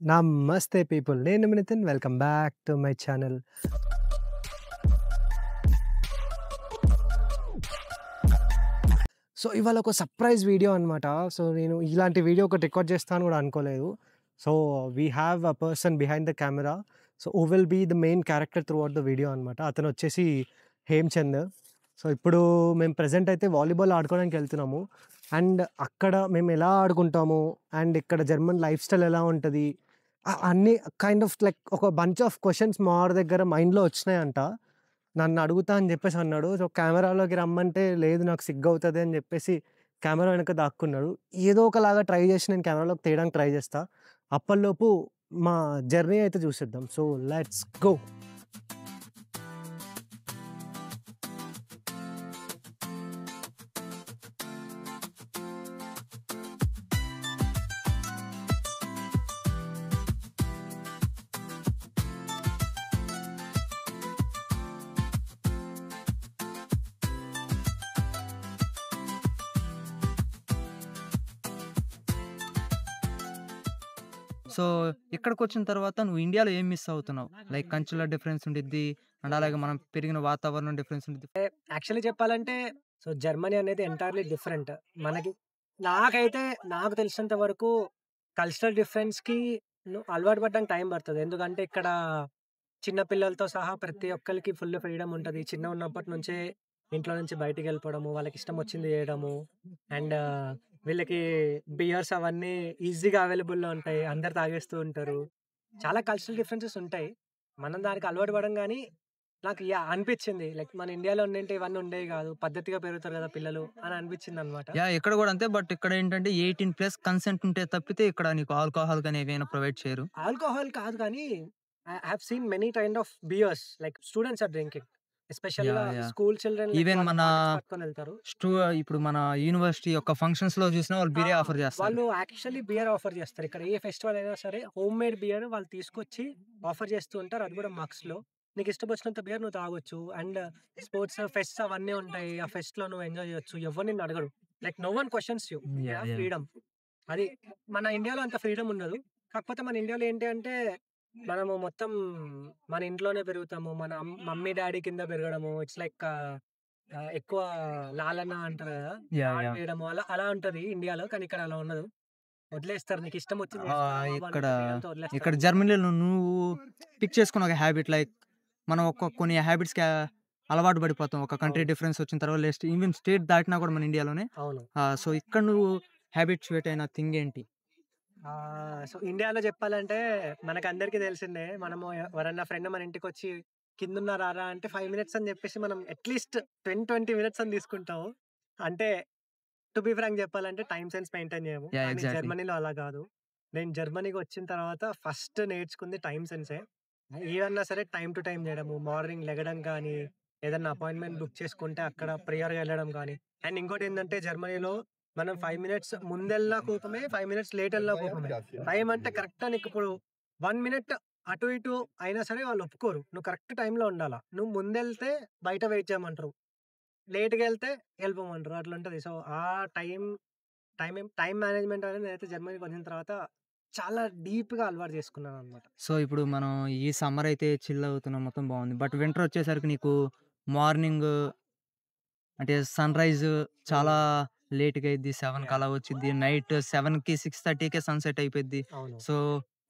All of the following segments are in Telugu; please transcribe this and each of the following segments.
నమస్తే పీపుల్. నేను మీ Nitin. Welcome back to my channel. So, ఇవాళ ఒక సర్ప్రైజ్ వీడియో అనమాట. సో, నేను ఇలాంటి వీడియో ఒకటి రికార్డ్ చేస్తా అని కూడా అనుకోలేదు. So, we have a person behind the camera. So, who will be the main character throughout the video అనమాట. అతను వచ్చేసి హేమ్‌చంద్. సో, ఇప్పుడు మేము ప్రెజెంట్ అయితే వాలీబాల్ ఆడుకోవడానికి వెళ్తున్నాము. అండ్ అక్కడ మేము ఎలా ఆడుకుంటాము, అండ్ ఇక్కడ జర్మన్ లైఫ్ స్టైల్ ఎలా ఉంటది, అన్నీ కైండ్ ఆఫ్ లైక్ ఒక బంచ్ ఆఫ్ క్వెషన్స్ మా వాడి దగ్గర మైండ్‌లో వచ్చినాయంట. నన్ను అడుగుతా అని జెప్పేసి అన్నాడు. సో, కెమెరాలోకి రమ్మంటే లేదు నాకు సిగ్గవుతది అని జెప్పేసి కెమెరా వెనక దాక్కున్నాడు. ఏదో ఒకలాగా ట్రై జేసి నేను కెమెరాలోకి తీయడానికి ట్రై జేస్తా. అప్పటిలోపు మా జర్నీ అయితే చూసేద్దాం. So, let's go. సో, ఇక్కడికొచ్చిన తర్వాత నువ్వు ఇండియాలో ఏం మిస్ అవుతున్నావు? లైక్ కల్చరల్ డిఫరెన్స్ ఉండిద్ది. అండ్ అలాగే మనం పెరిగిన వాతావరణం డిఫరెన్స్ ఉండిద్ది. యాక్చువల్లీ చెప్పాలంటే సో, జర్మనీ అనేది ఎంటైర్‌లీ డిఫరెంట్. మనకి నాకైతే నాకు తెలిసినంత వరకు కల్చరల్ డిఫరెన్స్‌కి అలవాటు పడడానికి టైం పడతది. ఎందుకంటే ఇక్కడ చిన్న పిల్లలతో సహా ప్రతి ఒక్కళ్ళకి ఫుల్ ఫ్రీడమ్ ఉంటది. చిన్నగున్నప్పటి నుంచే ఇంట్లో నుంచి బయటికెళ్ళిపోవడము, వాళ్ళకిష్టం వచ్చింది జేయడము. అండ్ వీళ్ళకి బియర్స్ అవన్నీ ఈజీగా అవైలబుల్‌లో ఉంటాయి. అందరూ తాగేస్తూ ఉంటారు. చాలా కల్చరల్ డిఫరెన్సెస్ ఉంటాయి. మనం దానికి అలవాటు పడం గానీ, నాకు అనిపిచ్చింది. లైక్ మన ఇండియాలో ఉండింటే ఇవన్నీ ఉండేవి గాదు. పద్ధతిగా పెరుగుతారు గదా పిల్లలు అని అనిపిచ్చిందనమాట. ఇక్కడ గూడా అంతే. బట్ ఇక్కడ ఏంటంటే 18+ కన్సెంట్ ఉంటే తప్పితే ఇక్కడ నీకు ఆల్కహాల్ గాని ఏవైనా ప్రొవైడ్ చేయరు. ఆల్కహాల్ కాదు కానీ, I have seen many kind of beers like students are drinking. ఎస్పెషల్‌గా yeah! School children like even వాళ్ళు మన బాటిల్స్ పట్టుకొనెళ్తారు. స్టూ ఇప్పుడు మన యూనివర్సిటీ యొక్క ఫంక్షన్స్‌లో చూసినా వాళ్ళు బీరే ఆఫర్ చేస్తారు. వాళ్ళు యాక్చువల్లీ బియర్ ఆఫర్ చేస్తారు. ఇక్కడ ఏ ఫెస్టివల్ అయినా సరే హోమ్ మేడ్ బియర్ వాళ్ళు తీసుకొచ్చి ఆఫర్ చేస్తూ ఉంటారు. అది కూడా మగ్స్‌లో. నీకు ఇష్టం వచ్చినంత బియర్ నువ్వు తాగొచ్చు. అండ్ స్పోర్ట్స్ ఫెస్ట్స్ అవన్నీ ఉంటాయి. ఆ ఫెస్ట్‌లో నువ్వు ఎంజాయ్ చేయొచ్చు. ఎవ్వరు నిన్ను అడగడు. Like no one questions you. You yeah! Have yeah! Freedom. అది మన ఇండియాలో అంత ఫ్రీడమ్ ఉండదు. కాకపోతే మన ఇండియాలో ఏంటి అంటే మనము మొత్తం మన ఇంట్లోనే పెరుగుతాము. మన మమ్మీ డ్యాడీ కింద పెరగడము. ఇట్స్ లైక్ ఎక్కువ లాలన అంటారు గదా! యాహ్! లాడ్ యాహ్! వేయడము అలా ఉంటది ఇండియాలో. కానీ ఇక్కడ అలా ఉండదు. వదిలేస్తారు. నీకిష్టం వచ్చింది చేసుకో రా బాబు ఇక్కడ అన్నట్టు ఫ్రీడమ్‌తో వదిలేస్తారు. ఇక్కడ జర్మనీలో నువ్వు పిక్ చేసుకున్న ఒక హ్యాబిట్ లైక్ మనం కొన్ని హ్యాబిట్స్‌కి అలవాటు పడిపోతాం. ఒక కంట్రీ అవును. డిఫరెన్స్ వచ్చిన తర్వాత ఈవెన్ స్టేట్ దాటినా కూడా మన ఇండియాలోనే. అవును. సో, ఇక్కడ నువ్వు హ్యాబిట్స్ క్రియేట్ అయిన థింగ్ ఏంటి? సో, ఇండియాలో చెప్పాలంటే మనకందరికీ తెలిసిందే. మనము ఎవరన్నా ఫ్రెండ్ మన ఇంటికొచ్చి కిందున్నా రారా అంటే 5 మినిట్స్ అని చెప్పేసి మనం అట్‌లీస్ట్ 20 మినిట్స్ అని తీసుకుంటాము. అంటే టు బీ ఫ్రాంక్ చెప్పాలంటే టైమ్ సెన్స్ మెయింటైన్ చేయము. యాహ్! కానీ ఎగ్జాక్ట్‌లీ. జర్మనీలో అలా గాదు. నేను జర్మనీకి వచ్చిన తర్వాత ఫస్ట్ నేర్చుకుంది టైమ్ సెన్సే. ఏదన్నా సరే టైమ్ టు టైమ్ చేయడము. మార్నింగ్ లెగడం గానీ, ఏదన్నా అపాయింట్‌మెంట్ బుక్ చేసుకుంటే అక్కడ ప్రియర్‌గా ఎళ్ళడం గానీ. అండ్ ఇంకోటేందంటే జర్మనీలో మనం 5 మినిట్స్ ముందెళ్ళినా కోపమే, 5 మినిట్స్ లేట్ ఎళ్ళినా కోపమే. టైమ్ అంటే కరెక్ట్‌గా నీకిప్పుడు 1 మినిట్ అటు ఇటు అయినా సరే వాళ్ళు ఒప్పుకోరు. నువ్వు కరెక్ట్ టైమ్‌లో ఉండాల. నువ్వు ముందెళ్తే బయట వెయిట్ చేయమంటరు. లేట్‌గా ఎళ్తే ఎళ్ళిపోమంటరు. అట్లుంటది. సో, ఆ టైమ్ టైమ్ మేనేజ్‌మెంట్ అనేది నేనైతే జర్మనీకొచ్చిన తర్వాత చాలా డీప్‌గా అలవాటు చేసుకున్నాననమాట. సో, ఇప్పుడు మనం ఈ సమ్మర్ అయితే చిల్ అవుతున్నాం మొత్తం బావుంది. బట్ వింటర్ వచ్చేసరికి నీకు మార్నింగ్ అంటే సన్‌రైజ్ చాలా హ్మ్. లేట్‌గా అయిద్ది. 7కి యాహ్! అలా వచ్చిద్ది. నైట్ 7కి, 6:30కే సన్‌సెట్ అయిపోద్ది. అవును. సో,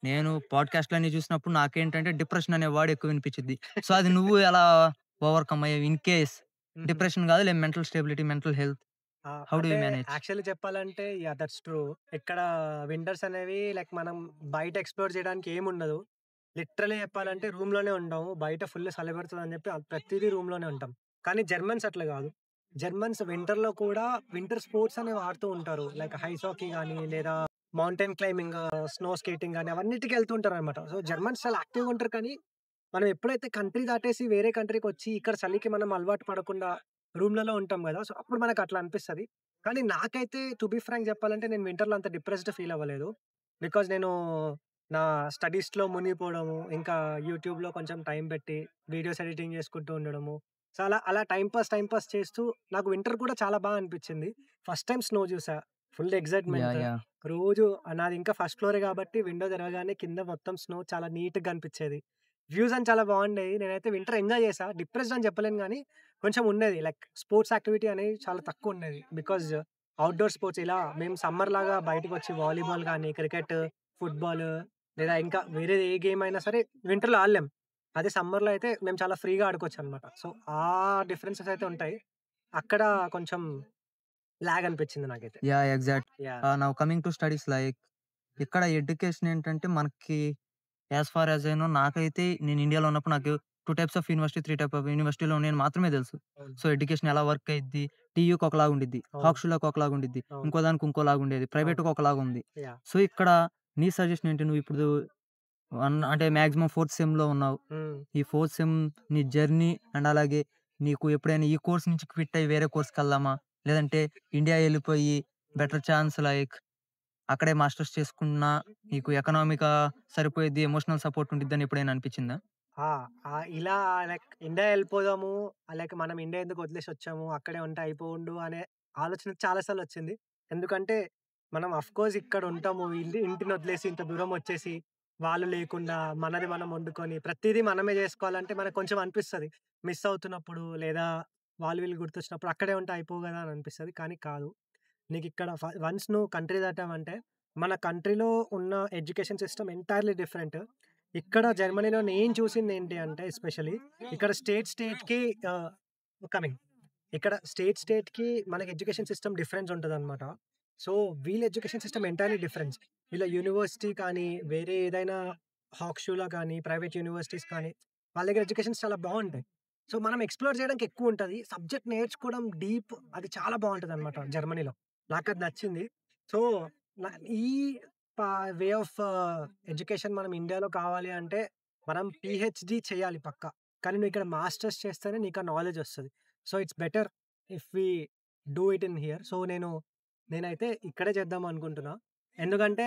నేను పాడ్‌కాస్ట్‌లన్నీ చూసినప్పుడు నాకేంటంటే డిప్రెషన్ అనే వర్డ్ ఎక్కువ వినిపిచ్చిద్ది. సో, అది నువ్వు ఎలా ఓవర్‌కమ్ అయ్యావు? ఇన్ కేస్ హుహు. డిప్రెషన్ కాదులే mental stability, mental health how do అంటే యూ మేనేజ్? యాక్చువల్లీ చెప్పాలంటే యాహ్! That's true. ఇక్కడ వింటర్స్ అనేవి లైక్ మనం బయట ఎక్స్‌ప్లోర్ చేయడానికి ఏముండదు. లిటరల్లీ చెప్పాలంటే రూమ్‌లోనే ఉంటాము. బయట ఫుల్ చలి పెడుతదని చెప్పి ప్రతీదీ రూమ్‌లోనే ఉంటాం. కానీ జర్మన్స్ అట్లా గాదు. జర్మన్స్ వింటర్‌లో కూడా వింటర్ స్పోర్ట్స్ అనేవి ఆడుతూ ఉంటారు. లైక్ ఐస్ హాకీ గానీ, లేదా మౌంటైన్ క్లైంబింగ్, స్నో స్కేటింగ్ గానీ అవన్నిటికి వెళ్తూ ఉంటారనమాట. సో, జర్మన్స్ చాలా యాక్టివ్‌గా ఉంటారు కానీ, మనం ఎప్పుడైతే కంట్రీ దాటేసి వేరే కంట్రీకొచ్చి ఇక్కడ చలికి మనం అలవాటు పడకుండా రూమ్‌లలో ఉంటాం గదా! సో, అప్పుడు మనకట్లా అనిపిస్తది. కానీ నాకైతే టు బీ ఫ్రాంక్ చెప్పాలంటే నేను వింటర్‌లో అంత డిప్రెస్డ్ ఫీల్ అవ్వలేదు. బికాజ్ నేను నా స్టడీస్‌లో మునిగిపోవడము, ఇంకా యూట్యూబ్‌లో కొంచెం టైం పెట్టి వీడియోస్ ఎడిటింగ్ చేసుకుంటూ ఉండడము. సో, అలా టైమ్ పాస్ చేస్తూ నాకు వింటర్ కూడా చాలా అనిపిచ్చింది. ఫస్ట్ టైమ్ స్నో చూసా. Full excitement. యాహ్! యాహ్! రోజు నాది ఇంకా ఫస్ట్ ఫ్లోరే కాబట్టి విండో తెరవగానే కింద మొత్తం స్నో చాలా నీట్‌గా కనిపించేది. వ్యూస్ అని చాలా బాగుండేవి. నేనైతే వింటర్ ఎంజాయ్ చేశా. డిప్రెస్డ్ అని చెప్పలేను గానీ, కొంచెం ఉండేది. లైక్ స్పోర్ట్స్ యాక్టివిటీ అనేది చాలా తక్కువుండేది. బికాజ్ ఔట్‌డోర్ స్పోర్ట్స్ ఇలా మేము సమ్మర్‌లాగా బయటకొచ్చి వాలీబాల్ గానీ, క్రికెట్, ఫుట్‌బాల్ లేదా ఇంకా వేరేది ఏ గేమ్ అయినా సరే వింటర్‌లో ఆడలేం. అదే సమ్మర్‌లో అయితే మేము చాలా ఫ్రీగా ఆడుకోవచ్చనమాట. సో, ఆ డిఫరెన్సెస్ అయితే ఉంటాయి. అక్కడ కొంచెం లాగ్ అనిపించింది నాకైతే. Yeah! Exact. Yeah! Now coming to studies like ఇక్కడ ఎడ్యుకేషన్ ఏంటంటే మనకి as far as I know నాకైతే నేను ఇండియాలో ఉన్నప్పుడు నాకు 2 types of university, 3 type of యూనివర్సిటీలు ఉన్నాయని మాత్రమే తెలుసు. అవును. సో, ఎడ్యుకేషన్ ఎలా వర్క్ అయిద్ది. టీయూకి ఒకలాగా ఉండిద్ది. అవును. హాక్స్‌లాకి ఒకలాగా ఉండిద్ది. అవును. ఇంకో దానికి ఇంకోలాగా ఉండేది. అవును. ప్రైవేట్‌గా ఒకలాగా ఉంది. యాహ్! సో, ఇక్కడ నీ సజెషన్ ఏంటి? నువ్వు ఇప్పుడు అంటే మాక్సిమం ఫోర్త్ సెమ్‌లో ఉన్నావు. హ్మ్. ఈ ఫోర్త్ సెమ్ నీ జర్నీ అండ్ అలాగే నీకు ఎప్పుడైనా ఈ కోర్స్ నుంచి క్విట్ అయ్యి వేరే కోర్స్‌కెళ్దామా? లేదంటే ఇండియా ఎళ్ళిపోయి బెటర్ ఛాన్స్ లైక్ అక్కడే మాస్టర్స్ చేసుకున్నా నీకు ఎకనామికా సరిపోయిద్ది, ఎమోషనల్ సపోర్ట్ ఉండిద్దని ఎప్పుడైనా అనిపిచ్చిందా? ఆ! ఇలా లైక్ ఇండియా ఎళ్ళిపోదాము, లైక్ మనం ఇండియా ఎందుకు వదిలేసొచ్చాము, అక్కడే ఉంటే అయిపోవుండు అనే ఆలోచన చాలా సార్లొచ్చింది. ఎందుకంటే, మనం ఆఫ్‌కోర్స్ ఇక్కడ ఉంటాము. ఇంటిని వదిలేసి ఇంత దూరం వచ్చేసి, వాళ్ళు లేకుండా మనది మనం వండుకొని, ప్రతీదీ మనమే జేసుకోవాలంటే మనకు కొంచెం అనిపిస్తది. మిస్ అవుతున్నప్పుడు లేదా వాళ్ళు వీళ్ళు గుర్తొచ్చినప్పుడు అక్కడే ఉంటే అయిపోవు గదా! అని అనిపిస్తది. కానీ కాదు. నీకిక్కడ వన్స్ నువ్వు కంట్రీ దాటావంటే, మన కంట్రీలో ఉన్న ఎడ్యుకేషన్ సిస్టమ్ ఎంటైర్‌లీ డిఫరెంట్. ఇక్కడ జర్మనీలో నేను చూసిందేంటి అంటే ఎస్పెషల్లీ ఇక్కడ స్టేట్‌కి ఆహ్, కమింగ్. ఇక్కడ స్టేట్‌కి మనకి ఎడ్యుకేషన్ సిస్టమ్ డిఫరెన్స్ ఉంటదనమాట. సో, వీళ్ళ ఎడ్యుకేషన్ సిస్టమ్ ఎంటైర్‌లీ డిఫరెన్స్. వీళ్ళ యూనివర్సిటీ కానీ, వేరే ఏదైనా హాక్‌షూలా కానీ, ప్రైవేట్ యూనివర్సిటీస్ కానీ, వాళ్ళ దగ్గర ఎడ్యుకేషన్స్ చాలా బావుంటాయి. సో, మనం ఎక్స్‌ప్లోర్ చేయడానికి ఎక్కువుంటది. సబ్జెక్ట్ నేర్చుకోవడం డీప్ అది చాలా బావుంటదనమాట జర్మనీలో. నాకది నచ్చింది. సో, న ఈ పా వే ఆఫ్ ఎడ్యుకేషన్ మనం ఇండియాలో కావాలి అంటే, మనం పీహెచ్‌డీ చేయాలి పక్కా. కానీ నువ్విక్కడ మాస్టర్స్ చేస్తేనే నీకా నాలెడ్జొస్తది. So, it's better if we do it in here. So, నేనైతే ఇక్కడే చేద్దామనుకుంటున్నా. ఎందుకంటే,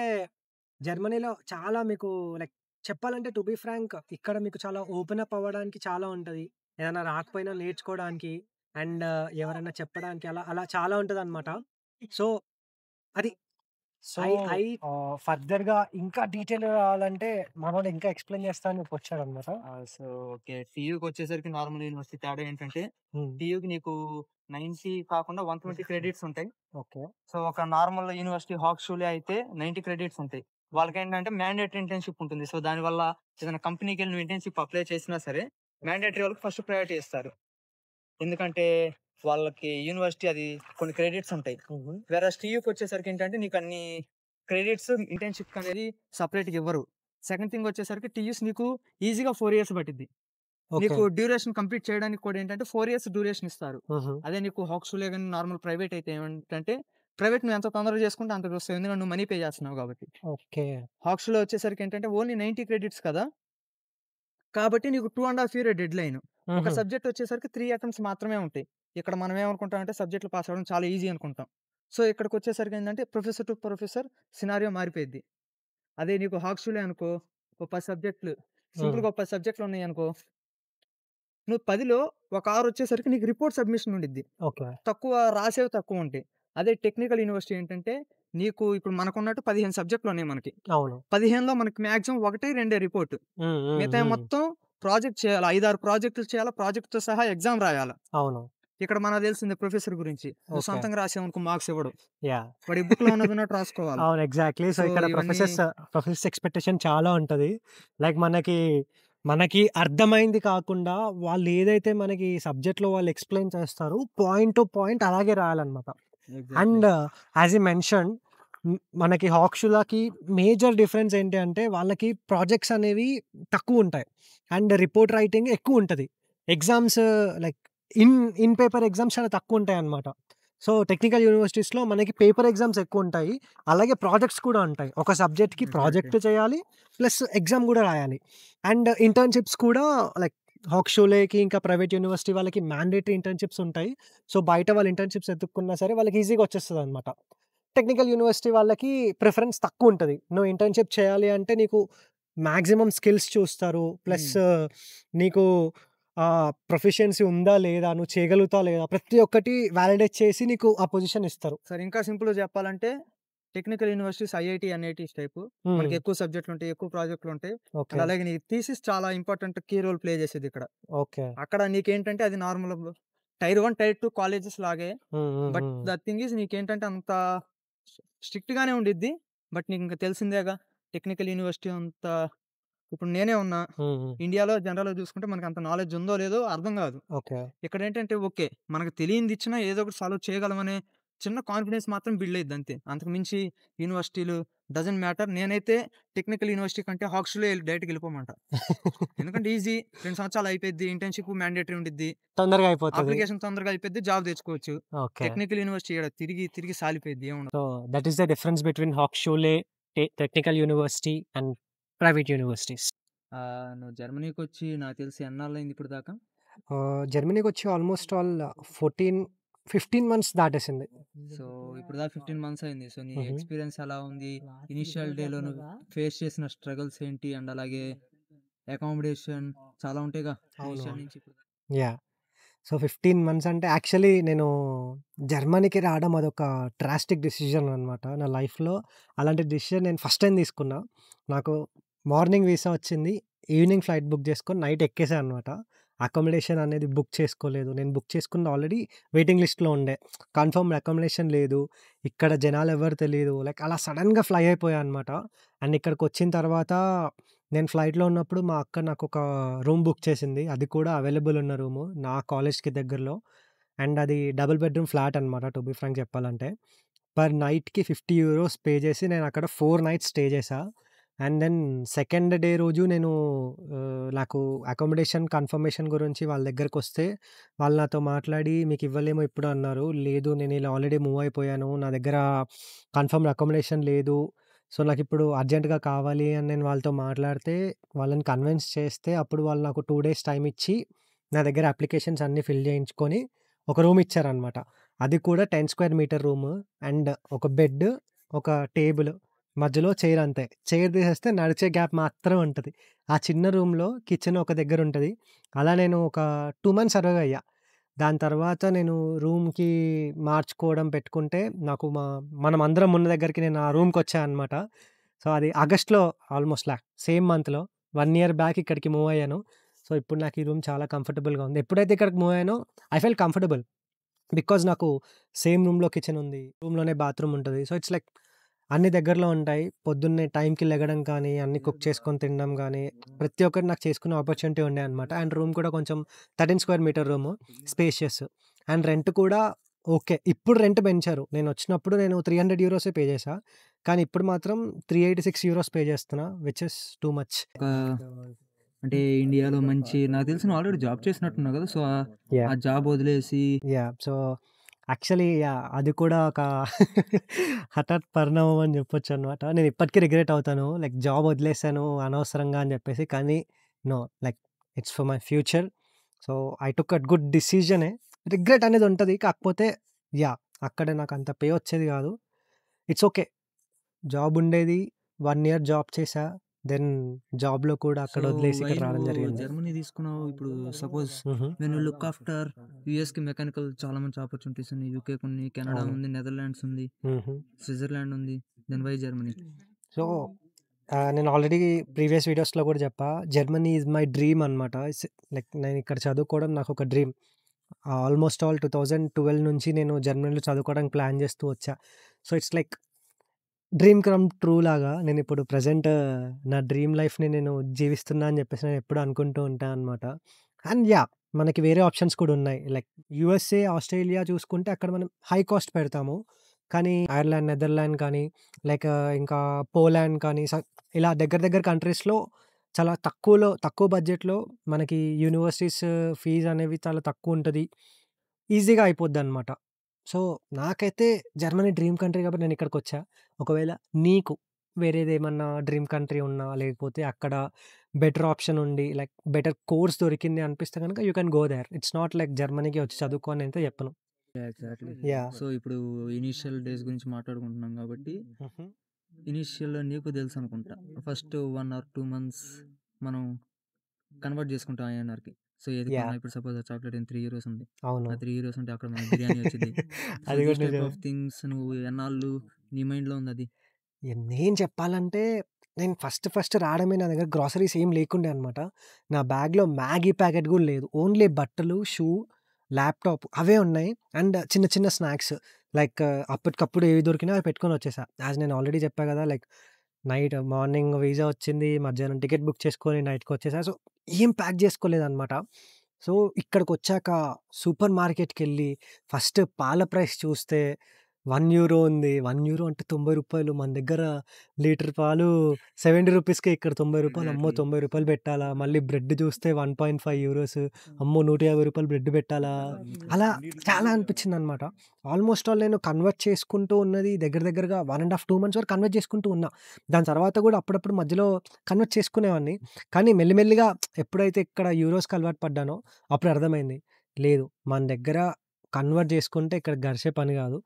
జర్మనీలో చాలా మీకు లైక్ చెప్పాలంటే టు బీ ఫ్రాంక్ ఇక్కడ మీకు చాలా ఓపెన్ అప్ అవ్వడానికి చాలా ఉంటది. ఏదైనా రాకపోయినా నేర్చుకోవడానికి అండ్ ఎవరైనా చెప్పడానికి అలా అలా చాలా ఉంటదనమాట. సో, అది సో, ఐ ఐ ఫర్దర్‌గా ఇంకా డీటెయిల్‌గా కావాలంటే మనోడు ఇంకా ఎక్స్‌ప్లెయిన్ చేస్తా అని చెప్పొచ్చాడనమాట. So, okay. టీయూకొచ్చేసరికి నార్మల్ యూనివర్సిటీ తేడా ఏంటంటే, హ్మ్. టీయూకి నీకు 90 కాకుండా 120 క్రెడిట్స్ ఉంటాయి. ఓకే. సో, ఒక నార్మల్ యూనివర్సిటీ హాక్స్‌షూలే అయితే 90 క్రెడిట్స్ ఉంటాయి. వాళ్ళకేంటంటే మ్యాండేటరీ ఇంటర్న్‌షిప్ ఉంటుంది. సో, దానివల్ల ఏదైనా కంపెనీకెళ్ళి నువ్వు ఇంటర్న్‌షిప్ అప్లై చేసినా సరే, మ్యాండేటరీ వాళ్ళకి ఫస్ట్ ప్రయారిటీ ఇస్తారు. ఎందుకంటే, వాళ్ళకి యూనివర్సిటీ అది కొన్ని క్రెడిట్స్ ఉంటాయి. హుహు. వేరేస్ టీయూకొచ్చేసరికి ఏంటంటే, నీకన్ని క్రెడిట్స్ ఇంటర్న్‌షిప్‌కనేది సెపరేట్‌గా ఇవ్వరు. సెకండ్ థింగ్ వచ్చేసరికి టీయూస్ నీకు ఈజీగా 4 ఇయర్స్ పట్టిద్ది. ఓకే. నీకు డ్యూరేషన్ కంప్లీట్ చేయడానికి కూడా ఏంటంటే 4 ఇయర్స్ డ్యూరేషన్ ఇస్తారు. హుహు. అదే నీకు హాక్స్‌లే గాని నార్మల్ ప్రైవేట్ అయితే ఏమంటంటే, ప్రైవేట్ నువ్వు ఎంత తొందరగా చేసుకుంటే అంత వస్తాయి. ఎందుకంటే నువ్వు మనీ పే చేస్తున్నావు కాబట్టి. ఓకే. హాక్స్‌లో వచ్చేసరికి ఏంటంటే ఓన్లీ 90 క్రెడిట్స్ కదా! కాబట్టి నీకు 2 ½ ఇయరే డెడ్‌లైన్. ఒక హుహు. సబ్జెక్ట్ వచ్చేసరికి 3 అటెంప్ట్స్ మాత్రమే ఉంటాయి. ఇక్కడ మనం ఏమనుకుంటామంటే సబ్జెక్ట్‌లు పాస్ అవ్వడం చాలా ఈజీ అనుకుంటాం. సో, ఇక్కడికొచ్చేసరికి ఏంటంటే ప్రొఫెసర్ టు ప్రొఫెసర్ సినారియో మారిపోయిద్ది. అదే నీకు హాక్స్‌లే అనుకో ఒక 10 సబ్జెక్ట్‌లు హ్మ్. సింపుల్‌గా ఒక 10 సబ్జెక్ట్‌లు ఉన్నాయనుకో నువ్వు 10లో ఒక 6 వచ్చేసరికి నీకు రిపోర్ట్ సబ్మిషన్ ఉండిద్ది. ఓకే. తక్కువ రాసేవి తక్కువుంటాయి. అదే టెక్నికల్ యూనివర్సిటీ ఏంటంటే, నీకు ఇప్పుడు మనకున్నట్టు 15 సబ్జెక్ట్‌లున్నాయి మనకి. అవును. 15లో మనకి మాక్సిమం ఒకటి, రెండే రిపోర్ట్. హ్మ్. హ్మ్. మిగతాయి హ్మ్. మొత్తం ప్రాజెక్ట్ చేయాలి. 5, 6 ప్రాజెక్టులు చేయాలా. ప్రాజెక్ట్‌తో సహా ఎగ్జామ్ రాయాల. అవును. ఇక్కడ మనకు తెలిసిందే ప్రొఫెసర్ గురించి. నువ్వు ఓకే. సొంతంగా రాసావనుకో మార్క్స్ ఇవ్వడు. యాహ్! వాడు ఈ బుక్‌లో ఉన్నది ఉన్నట్టు రాసుకోవాలి. అవును. ఎగ్జాక్ట్‌లీ. సో, సో, ఇక్కడ ఇవన్నీ ప్రొఫెసర్స్ ఎక్స్‌పెక్టేషన్ చాలా ఉంటది. లైక్ మనకి అర్థమైంది కాకుండా వాళ్ళేదైతే మనకి సబ్జెక్ట్‌లో వాళ్ళు ఎక్స్‌ప్లెయిన్ చేస్తారో పాయింట్ టు పాయింట్ అలాగే రాయాలన్నమాట. Exactly. And as you mentioned మనకి హాక్‌షులాకి మేజర్ డిఫరెన్స్ ఏంటి అంటే వాళ్ళకి ప్రాజెక్ట్స్ అనేవి తక్కువుంటాయి. అండ్ రిపోర్ట్ రైటింగ్ ఎక్కువుంటది. Exams like in in paper exams చాలా తక్కువుంటాయన్నమాట. సో, టెక్నికల్ యూనివర్సిటీస్‌లో మనకి పేపర్ ఎగ్జామ్స్ ఎక్కువుంటాయి. అలాగే ప్రాజెక్ట్స్ కూడా ఉంటాయి. ఒక సబ్జెక్ట్‌కి ఎగ్జాక్ట్‌లీ. ప్రాజెక్ట్ చేయాలి. ప్లస్ ఎగ్జామ్ గూడా రాయాలి. అండ్ ఇంటర్న్‌షిప్స్ కూడా లైక్ హాక్‌షులేకి ఇంకా ప్రైవేట్ యూనివర్సిటీ వాళ్ళకి మ్యాండేటరీ ఇంటర్న్‌షిప్స్ ఉంటాయి. సో, బయట వాళ్ళు ఇంటర్న్‌షిప్స్ ఎతుక్కున్నా సరే వాళ్ళకి ఈజీగా వచ్చేస్తదనమాట. టెక్నికల్ యూనివర్సిటీ వాళ్ళకి ప్రిఫరెన్స్ తక్కువుంటది. నువ్వు ఇంటర్న్‌షిప్ చేయాలి అంటే నీకు మాక్సిమం స్కిల్స్ చూస్తారు. ప్లస్ హ్మ్. నీకు ప్రొఫిషియన్సీ ఉందా లేదా? నువ్వు చేయగలుగుతావా లేదా? ప్రతి ఒక్కటి వాలిడేట్ చేసి నీకు ఆ పొజిషన్ ఇస్తారు. సార్ ఇంకా సింపుల్‌గా చెప్పాలంటే technical universities IIT, NITs type హ్మ్. మనకి ఎక్కువ సబ్జెక్టులుంటాయి, ఎక్కువ ప్రాజెక్టులుంటాయి. ఓకే. అండ్ అలాగే నీ థీసిస్ చాలా ఇంపార్టెంట్ కీ రోల్ ప్లే చేసేదిక్కడ. ఓకే. అక్కడ నీకేంటంటే అది నార్మల్ టైర్ 1, టైర్ 2 కాలేజెస్ లాగే. హ్మ్. హ్మ్. బట్ హ్మ్. ద థింగ్ ఈజ్ నీకేంటంటే అంత స్ట్రిక్ట్ గానే ఉండిద్ది. బట్ నీకింక తెలిసిందేగా టెక్నికల్ యూనివర్సిటీ అంత ఇప్పుడు నేనే ఉన్నా. హ్మ్. హ్మ్. ఇండియాలో జనరల్‌గా చూసుకుంటే మనకంత నాలెడ్జ్ ఉందో లేదో అర్థం గాదు. ఓకే. ఇక్కడేంటంటే ఓకే. మనకు తెలియనిదిచ్చినా ఏదో ఒకటి సాల్వ్ చేయగలమనే చిన్న కాన్ఫిడెన్స్ మాత్రం బిల్డ్ అయిద్ది అంతే. అంతకు మించి యూనివర్సిటీలు డజంట్ మ్యాటర్. నేనైతే టెక్నికల్ యూనివర్సిటీ కంటే హాక్స్‌లో డైరెక్ట్‌గా ఎళ్ళిపోమంటా. ఎందుకంటే ఈజీ 2 సంవత్సరాలు అయిపోద్ది. ఇంటర్న్‌షిప్ మ్యాండేటరీ ఉండిద్ది. తొందరగా అయిపోతది. అప్లికేషన్ తొందరగా అయిపోద్ది. జాబ్ తెచ్చుకోవచ్చు. ఓకే. టెక్నికల్ యూనివర్సిటీ ఈడ తిరిగి తిరిగి సాలిపోయిద్ది. ఏముండదు. So, that is the difference between Hochschule, technical university and private universities. నువ్వు జర్మనీకొచ్చి నాకు తెలిసి ఎన్నాళ్ళయింది ఇప్పటి దాకా? జర్మనీకొచ్చి ఆల్‌మోస్ట్ ఆల్ 14, 15 మంత్స్ దాటేసింది. సో, ఇప్పుడు దాకా 15 మంత్స్ అయింది. సో, నీ హుహు. ఎక్స్‌పీరియన్స్ ఎలా ఉంది? ఇనిషియల్ డేలో నువ్వు ఫేస్ చేసిన స్ట్రగల్స్ ఏంటి? అండ్ అలాగే అకామిడేషన్ చాలా ఉంటాయిగా ఇనిషియల్ అవునవును. నుంచి ఇప్పుడు దాకా. యాహ్! సో, 15 మంత్స్ అంటే యాక్చువల్లీ నేను జర్మనీకి రావడం అదొక డ్రాస్టిక్ డెసిషన్ అనమాట. నా లైఫ్‌లో అలాంటి డెసిషన్ నేను ఫస్ట్ టైమ్ తీసుకున్నా. నాకు మార్నింగ్ వీసా వచ్చింది. ఈవినింగ్ ఫ్లైట్ బుక్ చేసుకొని నైట్ ఎక్కేసా అనమాట. అకామిడేషన్ అనేది బుక్ చేసుకోలేదు. నేను బుక్ చేసుకుంది ఆల్రెడీ వెయిటింగ్ లిస్ట్‌లో ఉండే. కన్ఫర్మ్డ్ అకామిడేషన్ లేదు. ఇక్కడ జనాలెవ్వరు తెలీదు. లైక్ అలా సడెన్‌గా ఫ్లై అయిపోయా అనమాట. అండ్ ఇక్కడికొచ్చిన తర్వాత నేను ఫ్లైట్‌లో ఉన్నప్పుడు మా అక్క నాకొక రూమ్ బుక్ చేసింది. అది కూడా అవైలబుల్ ఉన్న రూము. నా కాలేజ్‌కి దగ్గరలో. అండ్ అది డబుల్ బెడ్‌రూమ్ ఫ్లాట్ అనమాట టు బీ ఫ్రాంక్ చెప్పాలంటే. పర్ నైట్‌కి €50 పే చేసి నేనక్కడ 4 నైట్స్ స్టే చేశా. అండ్ దెన్ సెకండ్ డే రోజు నేను నాకు అకామిడేషన్ కన్ఫర్మేషన్ గురించి వాళ్ళ దగ్గరకొస్తే వాళ్ళు నాతో మాట్లాడి "మీకివ్వలేము ఇప్పుడు" అన్నారు. "లేదు నేను ఇలా ఆల్రెడీ మూవ్ అయిపోయాను. నా దగ్గర కన్ఫర్మ్డ్ అకామిడేషన్ లేదు. సో, నాకిప్పుడు అర్జెంట్‌గా కావాలి" అని నేను వాళ్ళతో మాట్లాడితే వాళ్ళని కన్విన్స్ చేస్తే అప్పుడు వాళ్ళు నాకు 2 డేస్ టైమ్ ఇచ్చి నా దగ్గర అప్లికేషన్స్ అన్నీ ఫిల్ చేయించుకొని ఒక రూమ్ ఇచ్చారనమాట. అది కూడా 10 స్క్వేర్ మీటర్ రూము. అండ్ ఒక బెడ్, ఒక టేబుల్, మధ్యలో చైర్ అంతే. చైర్ తీసేస్తే నడిచే గ్యాప్ మాత్రమే ఉంటది. ఆ చిన్న రూమ్‌లో కిచెన్ ఒక దగ్గరుంటది. అలా నేను ఒక 2 మంత్స్ సర్వైవ్ అయ్యా. దాని తర్వాత నేను రూమ్‌కి మార్చుకోవడం పెట్టుకుంటే నాకు మనమందరం ఉన్న దగ్గరికి నేను ఆ రూమ్‌కొచ్చా అనమాట. సో, అది ఆగస్ట్‌లో ఆల్‌మోస్ట్ సేమ్ మంత్‌లో 1 ఇయర్ బ్యాక్ ఇక్కడికి మూవ్ అయ్యాను. సో, ఇప్పుడు నాకు ఈ రూమ్ చాలా కంఫర్టబుల్‌గా ఉంది. ఎప్పుడైతే ఇక్కడికి మూవ్ అయ్యానో ఐ ఫెల్ట్ కంఫర్టబుల్. బికాజ్ నాకు సేమ్ రూమ్‌లో కిచెన్ ఉంది. రూమ్‌లోనే బాత్రూమ్ ఉంటది. సో, ఇట్స్ లైక్ అన్నీ దగ్గరలో ఉంటాయి. పొద్దున్నే టైంకి లెగడం కానీ, అన్నీ కుక్ చేసుకొని తినడం గానీ, ప్రతి ఒక్కటి నాకు చేసుకునే ఆపర్చునిటీ ఉండే అనమాట. అండ్ రూమ్ కూడా కొంచెం 13 square metre room. Spacious. And rent కూడా ఓకే. ఇప్పుడు రెంట్ పెంచారు. నేనొచ్చినప్పుడు నేను €300 పే చేశా. కానీ ఇప్పుడు మాత్రం €386 పే చేస్తున్నా. Which is too much. ఒక అంటే ఇండియాలో మంచి నాకు తెలిసి నువ్వు ఆల్రెడీ జాబ్ చేసినట్టున్నావు కదా! సో, ఆ యాహ్! జాబ్ వదిలేసి యాహ్! So, actually yeah! అది కూడా ఒక హఠాత్ పరిణామం అని చెప్పొచ్చనమాట. నేను ఇప్పటికి రిగ్రెట్ అవుతాను. లైక్ జాబ్ వదిలేసాను అనవసరంగా అని చెప్పేసి. కానీ no, like it's for my future. So, I took a good డిసిజనే. రిగ్రెట్ అనేది ఉంటది. కాకపోతే యాహ్! అక్కడ నాకంత పే వచ్చేది కాదు. It's okay. జాబ్ ఉండేది. 1 ఇయర్ జాబ్ చేశా. దెన్ జాబ్‌లో కూడా సో, అక్కడ వదిలేసి వై ఇక్కడ రావడం నువ్వు జరిగింది. జర్మనీ తీసుకున్నావు? ఇప్పుడు సపోజ్ హుహు. వెన్ యూ లుక్ ఆఫ్టర్ యూఎస్‌కి మెకానికల్ చాలా మంచి ఆపర్చునిటీస్ ఉన్నాయి. యూకేకి ఉన్నాయి. కెనడా అవును. ఉంది. నెదర్లాండ్స్ ఉంది. హుహు. స్విట్జర్లాండ్ ఉంది. Then why Germany? సో, నేను ఆల్రెడీ ప్రీవియస్ వీడియోస్‌లో కూడా చెప్పా. జర్మనీ ఈజ్ మై డ్రీమ్ అనమాట. లైక్ నేనిక్కడ చదువుకోవడం నాకొక డ్రీమ్. ఆల్మోస్ట్ ఆల్ 2012 నుంచి నేను జర్మనీలో చదువుకోవడానికి ప్లాన్ చేస్తూ వచ్చా. So, it's like dream come true లాగా నేనిప్పుడు ప్రెజెంట్ నా డ్రీమ్ లైఫ్‌ని నేను జీవిస్తున్నా అని చెప్పేసి నేనెప్పుడూ అనుకుంటూ ఉంటా అనమాట. And yeah! మనకి వేరే ఆప్షన్స్ కూడా ఉన్నాయి. లైక్ యూఎస్ఏ, ఆస్ట్రేలియా చూసుకుంటే అక్కడ మనం హై కాస్ట్ పెడతాము. కానీ ఐర్లాండ్, నెదర్లాండ్ కానీ లైక్ ఇంకా పోలాండ్ కానీ ఇలా దగ్గర దగ్గర కంట్రీస్‌లో చాలా తక్కువ బడ్జెట్‌లో మనకి యూనివర్సిటీస్ ఫీజ్ అనేవి చాలా తక్కువుంటది. ఈజీగా అయిపోద్దనమాట. సో, నాకైతే జర్మనీ డ్రీమ్ కంట్రీ కాబట్టి నేనిక్కడికొచ్చా. ఒకవేళ నీకు వేరేదేమన్నా డ్రీమ్ కంట్రీ ఉన్నా, లేకపోతే అక్కడ బెటర్ ఆప్షన్ ఉండి, లైక్ బెటర్ కోర్స్ దొరికింది అనిపిస్తే గనక you can go there. It's not like జర్మనీకి వచ్చి చదువుకో అని అయితే చెప్పను. ఎగ్జాక్ట్‌లీ. యాహ్! సో, ఇప్పుడు ఇనీషియల్ డేస్ గురించి మాట్లాడుకుంటున్నాం కాబట్టి, హుహు. ఇనీషియల్‌లో నీకు తెలుసనుకుంటా. ఫస్ట్ 1 ఆర్ 2 మంత్స్ మనం కన్వర్ట్ చేసుకుంటాం ఐఎన్ఆర్‌కి. సో, ఏది యాహ్! కొన్నా ఇప్పుడు సపోజ్ ఆ చాక్లేట్ ఏమో €3 ఉంది. అవును. ఆ €3 ఉంటే అక్కడ మనకు బిర్యానీ వచ్చిద్ది. సో, అది దీస్ కూడా టైప్ నిజమే. ఆఫ్ థింగ్స్ నువ్వు ఎన్నాళ్ళు నీ మైండ్‌లో ఉందది? నేను చెప్పాలంటే నేను ఫస్ట్ రావడమే నా దగ్గర గ్రోసరీస్ ఏం లేకుండే అనమాట. నా బ్యాగ్‌లో మ్యాగీ ప్యాకెట్ గూడా లేదు. ఓన్లీ బట్టలు, షూ, ల్యాప్‌టాప్ అవే ఉన్నాయి. అండ్ చిన్న చిన్న స్నాక్స్ లైక్ అప్పటికప్పుడు ఏవి దొరికినా అవి పెట్టుకొని వచ్చేసా. యాస్ నేను ఆల్రెడీ చెప్పా గదా! లైక్ మార్నింగ్ వీసా వచ్చింది. మధ్యాహ్నం టికెట్ బుక్ చేసుకొని నైట్‌కొచ్చేసా. సో, ఏం ప్యాక్ చేసుకోలేదనమాట. సో, ఇక్కడికొచ్చాక సూపర్ మార్కెట్‌కెళ్ళి ఫస్ట్ పాల ప్రైస్ చూస్తే €1 ఉంది. €1 అంటే ₹90. మన దగ్గర లీటర్ పాలు €70కే ఇక్కడ ₹90. అమ్మో! ఎగ్జాక్ట్‌లీ. ₹90 పెట్టాలా? మళ్ళీ బ్రెడ్ చూస్తే €1.5 అమ్మో! ₹150 బ్రెడ్ పెట్టాలా? అలా చాలా అనిపించిందనమాట. ఆల్‌మోస్ట్ ఆల్ నేను కన్వర్ట్ చేసుకుంటూ ఉన్నది దగ్గర దగ్గరగా 1 ½ 2 మంత్స్ వరకు కన్వర్ట్ చేసుకుంటూ ఉన్నా. దాని తర్వాత గూడా అప్పుడప్పుడు మధ్యలో కన్వర్ట్ చేసుకునేవాడిని. కానీ మెల్లిమెల్లిగా ఎప్పుడైతే ఇక్కడ యూరోస్‌కి అలవాటు పడ్డానో అప్పుడు అర్థమైంది. లేదు మన దగ్గర కన్వర్ట్ చేసుకుంటే ఇక్కడ గడిచే పని గాదు.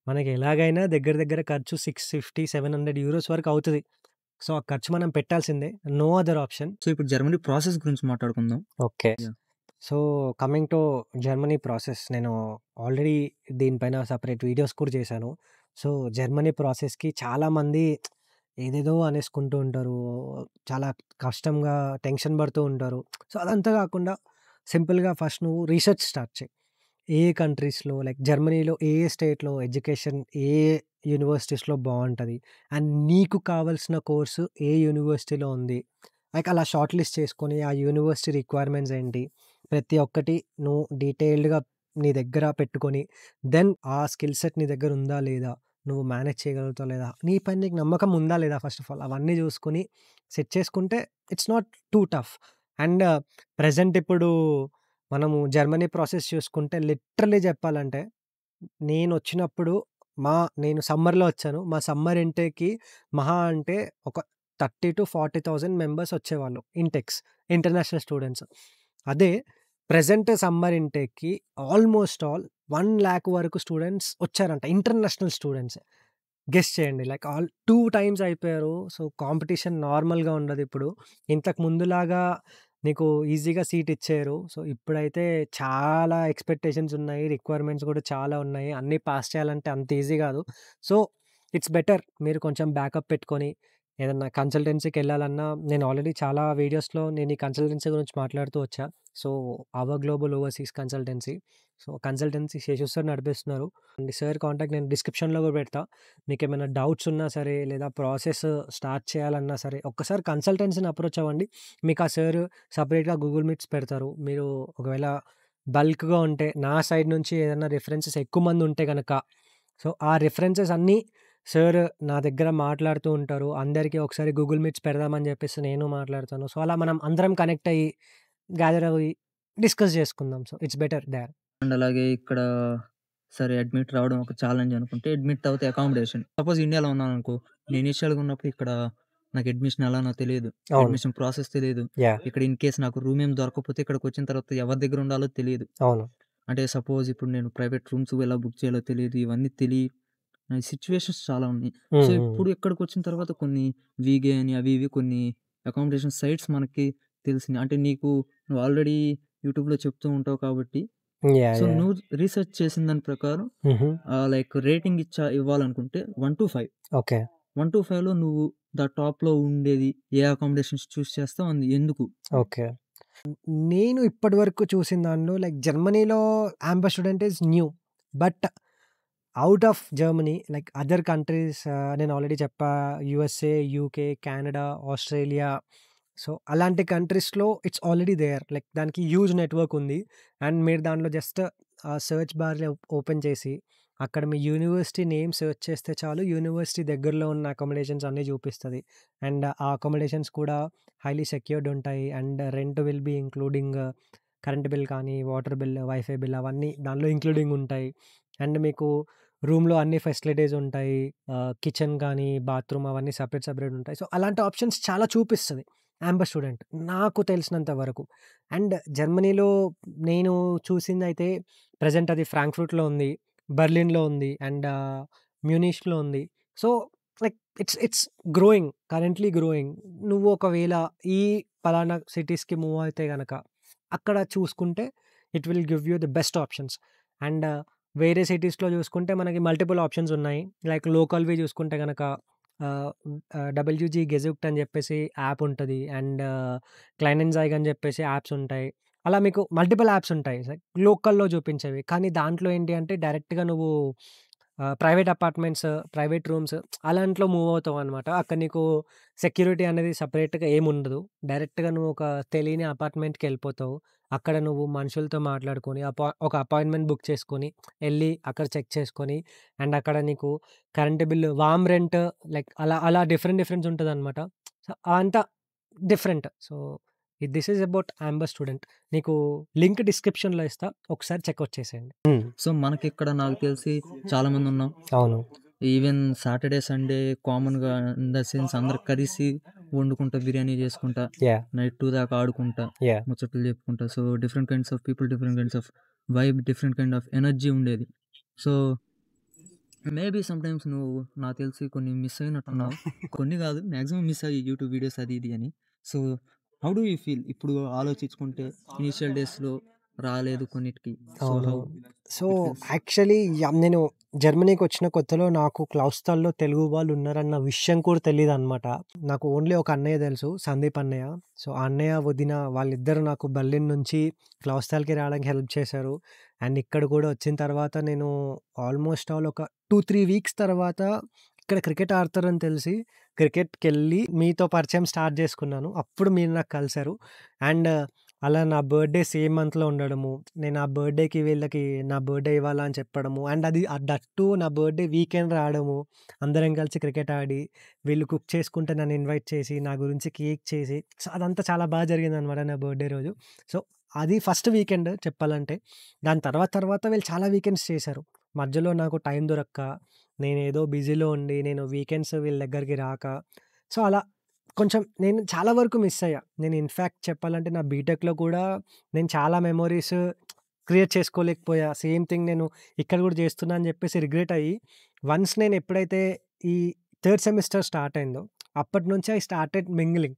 మనకి ఎలాగైనా దగ్గర దగ్గర ఖర్చు 650, €700 వరకు అవుతది. సో, ఆ ఖర్చు మనం పెట్టాల్సిందే. No other option. సో, ఇప్పుడు జర్మనీ ప్రాసెస్ గురించి మాట్లాడుకుందాం. Okay. Yeah! So, coming to Germany process నేను ఆల్రెడీ దీనిపైన సెపరేట్ వీడియోస్ కూడా చేశాను. సో, జర్మనీ ప్రాసెస్‌కి చాలామంది ఏదేదో అనేసుకుంటూ ఉంటారు. చాలా కష్టంగా టెన్షన్ పడుతూ ఉంటారు. సో, అదంతా కాకుండా సింపుల్‌గా ఫస్ట్ నువ్వు రీసెర్చ్ స్టార్ట్ చెయి. ఏ కంట్రీస్‌లో లైక్ జర్మనీలో ఏ స్టేట్‌లో ఎడ్యుకేషన్ ఏ యూనివర్సిటీస్‌లో బావుంటది? అండ్ నీకు కావాల్సిన కోర్సు ఏ యూనివర్సిటీలో ఉంది? లైక్ అలా షార్ట్ లిస్ట్ చేసుకొని ఆ యూనివర్సిటీ రిక్వైర్మెంట్స్ ఏంటి? ప్రతి ఒక్కటి నువ్వు డీటెయిల్డ్‌గా నీ దగ్గర పెట్టుకొని దెన్ ఆ స్కిల్ సెట్ నీ దగ్గర ఉందా? లేదా? నువ్వు మేనేజ్ చేయగలుగుతావా? లేదా? నీ పైన నీకు నమ్మకం ఉందా? లేదా? ఫస్ట్ ఆఫ్ ఆల్ అవన్నీ చూసుకొని సెట్ చేసుకుంటే it's not two tough. And present ఇప్పుడు మనము జర్మనీ ప్రాసెస్ చూసుకుంటే లిటరల్లీ చెప్పాలంటే, నేనొచ్చినప్పుడు నేను సమ్మర్‌లో వచ్చాను. మా సమ్మర్ ఇంటేక్‌కి మహా అంటే ఒక 30,000-40,000 మెంబర్స్ వచ్చేవాళ్ళు. International students. అదే ప్రెజెంట్ సమ్మర్ ఇంటేక్‌కి ఆల్‌మోస్ట్ ఆల్ 1,00,000 వరకు స్టూడెంట్స్ వచ్చారంట. International students. గెస్ చేయండి. లైక్ 2 టైమ్స్ అయిపోయారు. సో, కాంపిటీషన్ నార్మల్‌గా ఉండదిప్పుడు. ఇంతకు ముందులాగా నీకు ఈజీగా సీట్ ఇచ్చేయరు. సో, ఇప్పుడైతే చాలా ఎక్స్‌పెక్టేషన్స్ ఉన్నాయి. రిక్వైర్మెంట్స్ కూడా చాలా ఉన్నాయి. అన్నీ పాస్ చేయాలంటే అంత ఈజీ గాదు. సో, ఇట్స్ బెటర్ మీరు కొంచెం బ్యాకప్ పెట్టుకొని ఏదన్నా కన్సల్టెన్సీకెళ్ళాలన్నా నేను ఆల్రెడీ చాలా వీడియోస్‌లో నేను ఈ కన్సల్టెన్సీ గురించి మాట్లాడుతూ వచ్చా. So, hour global overseas consultancy. So, consultancy Seshu sir నడిపిస్తున్నారు. అండ్ సార్ కాంటాక్ట్ నేను డిస్క్రిప్షన్‌లో కూడా పెడతా. మీకేమైనా డౌట్స్ ఉన్నా సరే, లేదా ప్రాసెస్ స్టార్ట్ చేయాలన్నా సరే, ఒక్కసారి కన్సల్టెన్సీని అప్రోచ్ అవ్వండి. మీకు ఆ సార్ సెపరేట్‌గా గూగుల్ మీట్స్ పెడతారు. మీరు ఒకవేళ బల్క్‌గా ఉంటే, నా సైడ్ నుంచి ఏదన్నా రిఫరెన్సెస్ ఎక్కువ మంది ఉంటే గనక, సో, ఆ రిఫరెన్సెస్ అన్నీ సార్ నా దగ్గర మాట్లాడుతూ ఉంటారు. అందరికీ ఒకసారి గూగుల్ మీట్స్ పెడదామని చెప్పేసి నేను మాట్లాడతాను. సో, అలా మనం అందరం కనెక్ట్ అయ్యి, గ్యాదర్ అయ్యి డిస్కస్ చేసుకుందాం. So, it's better there. And అలాగే ఇక్కడ సరే అడ్మిట్ రావడం ఒక ఛాలెంజ్ అనుకుంటే, అడ్మిట్ అవుతే అకామిడేషన్. సపోజ్ ఇండియాలో ఉన్నాననుకో, నేను ఇనీషియల్‌గా ఉన్నప్పుడు ఇక్కడ నాకు అడ్మిషన్ ఎలానో తెలీదు. అవును. అడ్మిషన్ ప్రాసెస్ తెలీదు. యాహ్! ఇక్కడ ఇన్ కేస్ నాకు రూమ్ ఏం దొరకకపోతే ఇక్కడికొచ్చిన తర్వాత ఎవరి దగ్గర ఉండాలో తెలీదు. అవును. అంటే సపోజ్ ఇప్పుడు నేను ప్రైవేట్ రూమ్స్ ఎలా బుక్ చేయాలో తెలీదు. ఇవన్నీ సిట్యుయేషన్స్ చాలా ఉన్నాయి. సో, హ్మ్. హ్మ్. ఇప్పుడు ఇక్కడికొచ్చిన తర్వాత కొన్ని వీగే అని అవి ఇవి కొన్ని అకామిడేషన్ సైట్స్ మనకి తెలిసినాయి. అంటే నువ్వు ఆల్రెడీ యూట్యూబ్‌లో చెప్తూ ఉంటావు కాబట్టి, యాహ్! So, yeah! నువ్వు రీసెర్చ్ చేసిన దాని ప్రకారం హుహు. లైక్ రేటింగ్ ఇవ్వాలనుకుంటే 1-5. ఓకే. 1-5లో నువ్వు టాప్‌లో ఉండేది ఏ అకామిడేషన్స్ చూస్ చేస్తావు? అండ్ ఎందుకు? ఓకే. నేను ఇప్పటివరకు చూసిన దానిలో లైక్ జర్మనీలో యాంబా student is new. But out of Germany like other countries నేను ఆల్రెడీ చెప్పా USA, UK, Canada, Australia. So, అలాంటి కంట్రీస్‌లో ఇట్స్ ఆల్రెడీ దేర్. లైక్ దానికి హ్యూజ్ నెట్‌వర్క్ ఉంది. అండ్ మీరు దాంట్లో జస్ట్ సెర్చ్ బార్‌లో ఓపెన్ చేసి అక్కడ మీ యూనివర్సిటీ నేమ్ సెర్చ్ చేస్తే చాలు యూనివర్సిటీ దగ్గరలో ఉన్న అకామిడేషన్స్ అన్నీ చూపిస్తది. అండ్ ఆ అకామిడేషన్స్ కూడా హైలీ సెక్యూర్డ్ ఉంటాయి. And rent will be including current bill కానీ, వాటర్ బిల్, వైఫై బిల్ అవన్నీ దానిలో ఇంక్లూడింగ్ ఉంటాయి. అండ్ మీకు రూమ్‌లో అన్ని ఫెసిలిటీస్ ఉంటాయి. కిచెన్ కానీ, బాత్రూమ్ అవన్నీ సెపరేట్ ఉంటాయి. సో, అలాంటి ఆప్షన్స్ చాలా చూపిస్తది యాంబా స్టూడెంట్ నాకు తెలిసినంత వరకు. అండ్ జర్మనీలో నేను చూసిందయితే ప్రెజెంట్ అది ఫ్రాంక్‌ఫర్ట్‌లో ఉంది, బెర్లిన్‌లో ఉంది అండ్ మ్యూనిష్‌లో ఉంది. So, like it's it's currently growing. నువ్వు ఒకవేళ ఈ పలానా సిటీస్‌కి మూవ్ అయితే గనక అక్కడ చూసుకుంటే it will give you the best options. And వేరే సిటీస్‌లో చూసుకుంటే మనకి మల్టిపుల్ ఆప్షన్స్ ఉన్నాయి. లైక్ లోకల్‌వి చూసుకుంటే గనక డబ్ల్యూజీ గెజుక్ట్ అని చెప్పేసి యాప్ ఉంటది. అండ్ క్లైనెన్జైగ్ అని చెప్పేసి యాప్స్ ఉంటాయి. అలా మీకు మల్టిపుల్ యాప్స్ ఉంటాయి. లోకల్‌లో చూపించేవి. కానీ దాంట్లో ఏంటి అంటే డైరెక్ట్‌గా నువ్వు ప్రైవేట్ అపార్ట్మెంట్స్, ప్రైవేట్ రూమ్స్ అలాంట్లో మూవ్ అవుతావనమాట. అక్కడ నీకు సెక్యూరిటీ అనేది సెపరేట్‌గా ఏముండదు. డైరెక్ట్‌గా నువ్వు ఒక తెలియని అపార్ట్మెంట్‌కెళ్ళిపోతావు. అక్కడ నువ్వు మనుషులతో మాట్లాడుకొని ఒక అపాయింట్‌మెంట్ బుక్ చేసుకొని, ఎళ్లి అక్కడ చెక్ చేసుకొని, అండ్ అక్కడ నీకు current bill, warm rent like అలా అలా డిఫరెంట్స్ ఉంటదనమాట. సో, అదంతా different. So, this is about Amber student. నీకు లింక్ డిస్క్రిప్షన్‌లో ఇస్తా. ఒకసారి చెక్‌ఔట్ చేసేయండి. సో, మనకిక్కడ నాకు తెలిసి చాలా మందున్నాం. అవును. ఈవెన్ సాటర్‌డే, సండే కామన్‌గా ఇన్ ద సెన్స్ అందరూ కలిసి వండుకుంటా, బిర్యానీ చేసుకుంటా, యాహ్! నైట్ 2 దాకా ఆడుకుంటా, యాహ్! ముచ్చట్లు చెప్పుకుంటా. So, different kinds of people, different kinds of vibe, different kind of energy ఉండేది. సో, మేబీ సమ్‌టైమ్స్ నువ్వు నాకు తెలిసి కొన్ని మిస్ అయినట్టున్నావు. కొన్ని కాదు మాక్సిమం మిస్ అయ్యి యూట్యూబ్ వీడియోస్ అది ఇది అని. So, how do you feel? ఇప్పుడు ఆలోచించుకుంటే ఇనీషియల్ డేస్‌లో రాలేదు కొన్నిటికి. సో, అవును. How so, it feels? Actually నేను జర్మనీకొచ్చిన కొత్తలో నాకు క్లౌస్తల్‌లో తెలుగు వాళ్ళున్నారన్న విషయం కూడా తెలీదనమాట. నాకు ఓన్లీ ఒక అన్నయ్య తెలుసు. సందీప్ అన్నయ్య. సో, ఆ అన్నయ్య, వదిన వాళ్ళిద్దరూ నాకు బర్లిన్ నుంచి క్లౌస్తల్‌కి రావడానికి హెల్ప్ చేశారు. అండ్ ఇక్కడ కూడా వచ్చిన తర్వాత నేను ఆల్మోస్ట్ ఒక 2, 3 వీక్స్ తర్వాత ఇక్కడ క్రికెట్ ఆడతారని తెలిసి క్రికెట్‌కెళ్ళి మీతో పరిచయం స్టార్ట్ చేసుకున్నాను. అప్పుడు మీరు నాకు కలిసారు. అండ్ అలా నా బర్త్‌డే సేమ్ మంత్‌లో ఉండడము. నేను ఆ బర్త్‌డేకి వీళ్ళకి నా బర్త్‌డే ఇవాళ అని చెప్పడము. అండ్ అది దట్ టూ నా బర్త్‌డే వీకెండ్ రావడము. అందరం కలిసి క్రికెట్ ఆడి, వీళ్ళు కుక్ చేసుకుంటే నన్ను ఇన్వైట్ చేసి, నా గురించి కేక్ చేసి, సో, అదంతా చాలా జరిగిందనమాట నా బర్త్‌డే రోజు. సో, అది ఫస్ట్ వీకెండ్ చెప్పాలంటే. దాని తర్వాత వీళ్ళు చాలా వీకెండ్స్ చేశారు. మధ్యలో నాకు టైం దొరక్క, నేనేదో బిజీలో ఉండి, నేను వీకెండ్స్ వీళ్ళ దగ్గరికి రాక, సో, అలా కొంచెం నేను చాలా వరకు మిస్ అయ్యా. నేను ఇన్‌ఫాక్ట్ చెప్పాలంటే నా బీటెక్‌లో కూడా నేను చాలా మెమోరీస్ క్రియేట్ చేసుకోలేకపోయా. సేమ్ థింగ్ నేను ఇక్కడ కూడా చేస్తున్నా అని చెప్పేసి రిగ్రెట్ అయ్యి, వన్స్ నేను ఎప్పుడైతే ఈ థర్డ్ సెమిస్టర్ స్టార్ట్ అయిందో, అప్పటినుంచి ఐ స్టార్టెడ్ మింగ్లింగ్.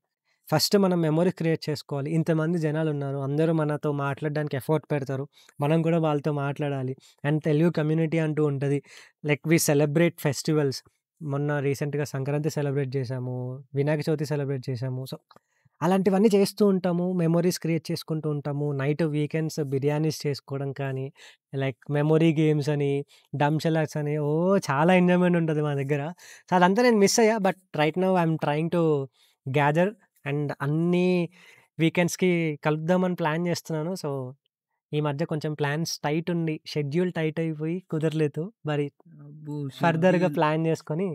ఫస్ట్ మనం మెమోరీ క్రియేట్ చేసుకోవాలి. ఇంతమంది జనాలున్నారు. అందరూ మనతో మాట్లాడడానికి ఎఫర్ట్ పెడతారు. మనం కూడా వాళ్ళతో మాట్లాడాలి. అండ్ తెలుగు కమ్యూనిటీ అంటూ ఉంటది. Like we celebrate festivals. మొన్న రీసెంట్‌గా సంక్రాంతి సెలబ్రేట్ చేశాము. వినాయక చవితి సెలబ్రేట్ చేశాము. సో, అలాంటివన్నీ చేస్తూ ఉంటాము. మెమోరీస్ క్రియేట్ చేసుకుంటూ ఉంటాము. నైట్ వీకెండ్స్ బిర్యానీస్ చేసుకోవడం కానీ, లైక్ మెమరీ గేమ్స్ అని, డంషెలాక్స్ అని చాలా ఎంజాయ్‌మెంట్ ఉంటది మా దగ్గర. సో, అదంతా నేను మిస్ అయ్యా. But right now I am trying to gather and అన్నీ వీకెండ్స్‌కి కలుద్దామని ప్లాన్ చేస్తున్నాను. సో, ఈ మధ్య కొంచెం ప్లాన్స్ టైట్ ఉండి, షెడ్యూల్ టైట్ అయిపోయి కుదరలేదు. మరి అబ్బో! ఫర్దర్‌గా షెడ్యూల్ ప్లాన్ చేసుకొని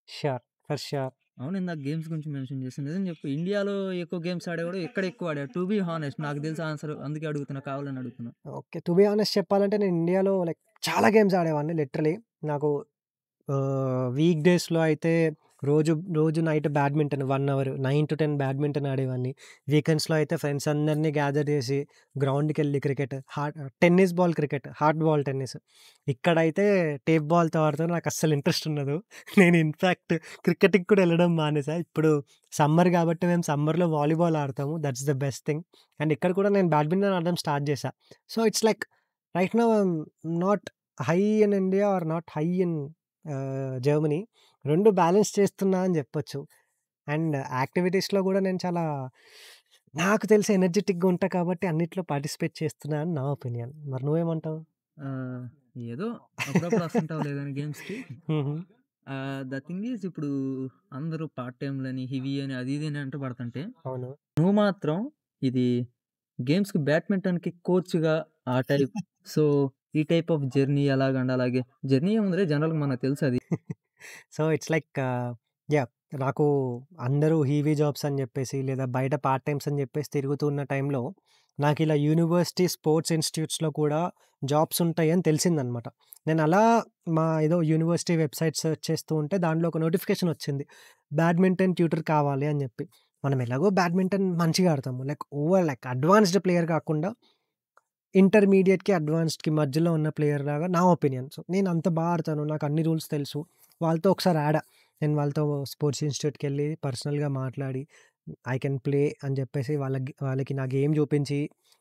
ష్యూర్. For sure. అవును. ఇందాక గేమ్స్ గురించి మెన్షన్ చేశావు. నిజం చెప్పు ఇండియాలో ఎక్కువ గేమ్స్ ఆడేవాడు ఎక్కడ ఎక్కువ ఆడాడు? టు బీ హానెస్ట్ నాకు తెలుసు ఆన్సర్. అందుకే అడుగుతున్నా. కావాలని అడుగుతున్నా. ఓకే. టు బీ హానెస్ట్ చెప్పాలంటే నేను ఇండియాలో లైక్ చాలా గేమ్స్ ఆడేవాడిని లిటరల్లీ. నాకు వీక్ డేస్‌లో అయితే రోజు నైట్ బ్యాడ్మింటన్ 1 అవర్ 9-10 బ్యాడ్మింటన్ ఆడేవాడిని. వీకెండ్స్‌లో అయితే ఫ్రెండ్స్ అందరిని గ్యాదర్ చేసి గ్రౌండ్‌కెళ్ళి cricket, tennis ball cricket, hard ball tennis. ఇక్కడైతే టేప్ బాల్‌తో ఆడతాను. నాకు అస్సలు ఇంట్రెస్ట్ ఉండదు. నేను ఇన్‌ఫాక్ట్ క్రికెట్‌కి కూడా వెళ్ళడం మానేసా. ఇప్పుడు సమ్మర్ కాబట్టి మేము సమ్మర్‌లో వాలీబాల్ ఆడతాము. That's the best thing. And ఇక్కడ కూడా నేను బ్యాడ్మింటన్ ఆడడం స్టార్ట్ చేశా. So, it's like right now I am not high in India or not high in Germany. 2 balance చేస్తున్నా అని జెప్పొచ్చు. అండ్ యాక్టివిటీస్‌లో గూడా నేను చాలా నాకు తెలిసి ఎనర్జిటిక్‌గా ఉంటా కాబట్టి అన్నిట్లో పార్టిసిపేట్ చేస్తున్నా అని నా ఒపీనియన్. మరి నువ్వేమంటావు? ఆహ్, ఏదో అప్పుడప్పుడు వస్తుంటావులే గాని గేమ్స్‌కి. హుహు. ద థింగ్ ఈజ్ ఇప్పుడు అందరూ పార్ట్ టైమ్‌లని, ఇవి అని అది ఇది అని అంట పడుతుంటే, అవును. నువ్వు మాత్రం ఇది గేమ్స్‌కి బ్యాడ్మింటన్‌కి కోచ్‌గా ఆ టైప్. సో, ఈ టైప్ ఆఫ్ జర్నీ ఎలాగండి? అలాగే జర్నీ ఏముందిలే జనరల్‌గా మనకు తెలుసది. So, it's like yeah! నాకు అందరూ హీవీ జాబ్స్ అని జెప్పేసి, లేదా బయట పార్ట్ టైమ్స్ అని జెప్పేసి తిరుగుతూ ఉన్న టైంలో, నాకిలా యూనివర్సిటీ స్పోర్ట్స్ ఇన్‌స్టిట్యూట్స్‌లో కూడా జాబ్స్ ఉంటాయని తెలిసిందనమాట. నేనలా మా ఏదో యూనివర్సిటీ వెబ్‌సైట్ సెర్చ్ చేస్తూ ఉంటే దాంట్లో ఒక నోటిఫికేషన్ వచ్చింది. బ్యాడ్మింటన్ ట్యూటర్ కావాలి అని జెప్పి. మనం ఎలాగో బ్యాడ్మింటన్ మంచిగా ఆడతాము. లైక్ అడ్వాన్స్‌డ్ ప్లేయర్ కాకుండా ఇంటర్మీడియేట్‌కి, అడ్వాన్స్డ్‌కి మధ్యలో ఉన్న ప్లేయర్ లాగా నా ఒపీనియన్. సో, నేను అంత ఆడతాను. నాకు అన్ని రూల్స్ తెలుసు. వాళ్ళతో ఒకసారి ఆడా. నేను వాళ్ళతో స్పోర్ట్స్ ఇన్‌స్టిట్యూట్‌కెళ్ళి పర్సనల్‌గా మాట్లాడి, ఐ కెన్ ప్లే అని జెప్పేసి వాళ్ళకి నా గేమ్ జూపించి,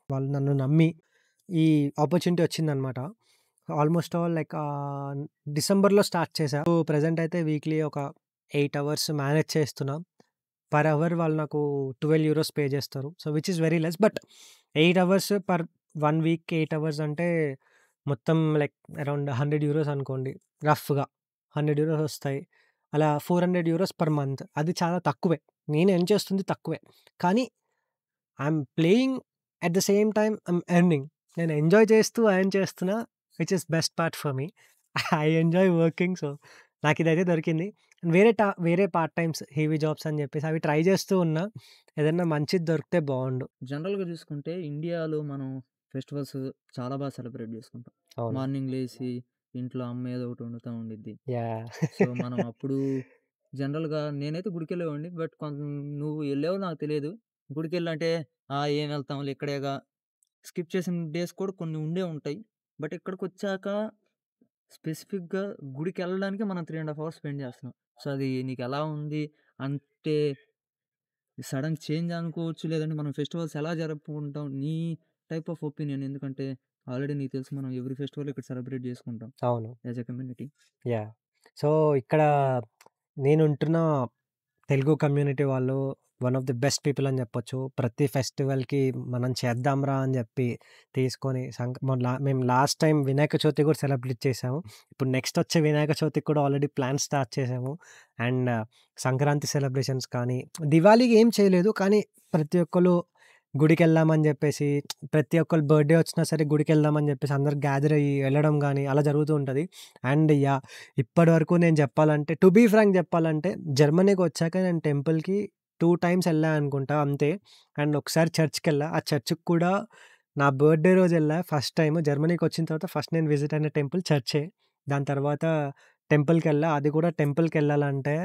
వాళ్ళు నన్ను నమ్మి ఈ ఆపర్చునిటీ వచ్చిందనమాట. ఆల్మోస్ట్ ఆల్ లైక్ డిసెంబర్‌లో స్టార్ట్ చేశా. ప్రెజెంట్ అయితే వీక్లీ ఒక 8 అవర్స్ మేనేజ్ చేస్తున్నా. పర్ అవర్ వాళ్ళు నాకు €12 పే చేస్తారు. So, which is very less. But 8 hours per 1 week 8 hours అంటే మొత్తం లైక్ అరౌండ్ €100 అనుకోండి రఫ్‌గా. €100 వస్తాయి. అలా €400 పర్ మంత్. అది చాలా తక్కువే. నేను ఎర్న్ చేస్తుంది తక్కువే. కానీ I'm playing at the same time I'm earning. నేను ఎంజాయ్ చేస్తూ ఎర్న్ చేస్తున్నా. Which is best part for me. I enjoy working. So, నాకిదైతే దొరికింది. వేరే పార్ట్ టైమ్స్ హెవీ జాబ్స్ అని చెప్పేసి అవి ట్రై చేస్తూ ఉన్నా. ఏదన్నా మంచిది దొరికితే బావుండు. జనరల్‌గా చూసుకుంటే ఇండియాలో మనం ఫెస్టివల్స్ చాలా బాగా సెలబ్రేట్ చేసుకుంటాం. అవును. మార్నింగ్ లేసి ఇంట్లో అమ్మ ఏదో ఒకటి వండుతా ఉండిద్ది. యాహ్! సో, మనం అప్పుడు జనరల్‌గా నేనైతే గుడికెళ్ళేవాడిని. బట్ నువ్వు ఎళ్ళావో నాకు తెలియదు. గుడికెళ్ళంటే ఏం వెళ్తాంలే ఇక్కడేగా స్కిప్ చేసిన డేస్ కూడా కొన్ని ఉండే ఉంటాయి. బట్ ఇక్కడికొచ్చాక స్పెసిఫిక్‌గా గుడికెళ్ళడానికే మనం 3 ½ అవర్స్ స్పెండ్ చేస్తున్నాం. సో, అది నీకెలా ఉంది? అంటే సడెన్ చేంజ్ అనుకోవచ్చు. లేదంటే మనం ఫెస్టివల్స్ ఎలా జరుపుకుంటాం? నీ టైప్ ఆఫ్ ఒపీనియన్ ఎందుకంటే ఆల్రెడీ నీకు తెలుసు మనం ఎవ్రి ఫెస్టివల్ ఇక్కడ సెలబ్రేట్ చేసుకుంటాం అవును. As a community. Yeah! So, ఇక్కడ నేనుంటున్న తెలుగు కమ్యూనిటీ వాళ్ళు one of the best people అని చెప్పొచ్చు. ప్రతి ఫెస్టివల్‌కి మనం చేద్దాంరా అని చెప్పి తీసుకొని మేము లాస్ట్ టైమ్ వినాయక చవితి కూడా సెలబ్రేట్ చేసాము. ఇప్పుడు నెక్స్ట్ వచ్చే వినాయక చవితికి కూడా ఆల్రెడీ ప్లాన్స్ స్టార్ట్ చేసాము. అండ్ సంక్రాంతి సెలబ్రేషన్స్ కానీ, దివాళీకి ఏం చేయలేదు. కానీ ప్రతి ఒక్కళ్ళు గుడికెళ్దామని చెప్పేసి, ప్రతి ఒక్కళ్ళ బర్త్‌డే వచ్చినా సరే గుడికెళ్దామని చెప్పేసి అందరూ గ్యాదర్ అయ్యి వెళ్ళడం గానీ అలా జరుగుతూ ఉంటది. And yeah! ఇప్పటివరకు నేను చెప్పాలంటే టు బీ ఫ్రాంక్ చెప్పాలంటే జర్మనీకొచ్చాక నేను టెంపుల్‌కి 2 టైమ్స్ ఎళ్ళా అనుకుంటా అంతే. అండ్ ఒకసారి చర్చ్‌కెళ్ళా. ఆ చర్చ్‌కి కూడా నా బర్త్‌డే రోజెళ్ళా ఫస్ట్ టైమ్. జర్మనీకొచ్చిన తర్వాత ఫస్ట్ నేను విజిట్ అయిన టెంపుల్ చర్చే. దాని తర్వాత టెంపుల్‌కెళ్ళా. అది కూడా టెంపుల్‌కెళ్ళాలంటే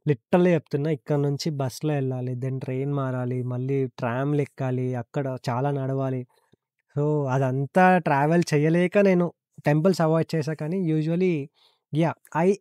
లిటరల్లీ చెప్తున్నా ఇక్కడ నుంచి బస్‌లో ఎళ్ళాలి. దెన్ ట్రైన్ మారాలి. మళ్ళీ ట్రామ్‌లెక్కాలి. అక్కడ చాలా నడవాలి. సో, అదంతా ట్రావెల్ చేయలేక నేను టెంపుల్స్ అవాయిడ్ చేశా కానీ usually yeah!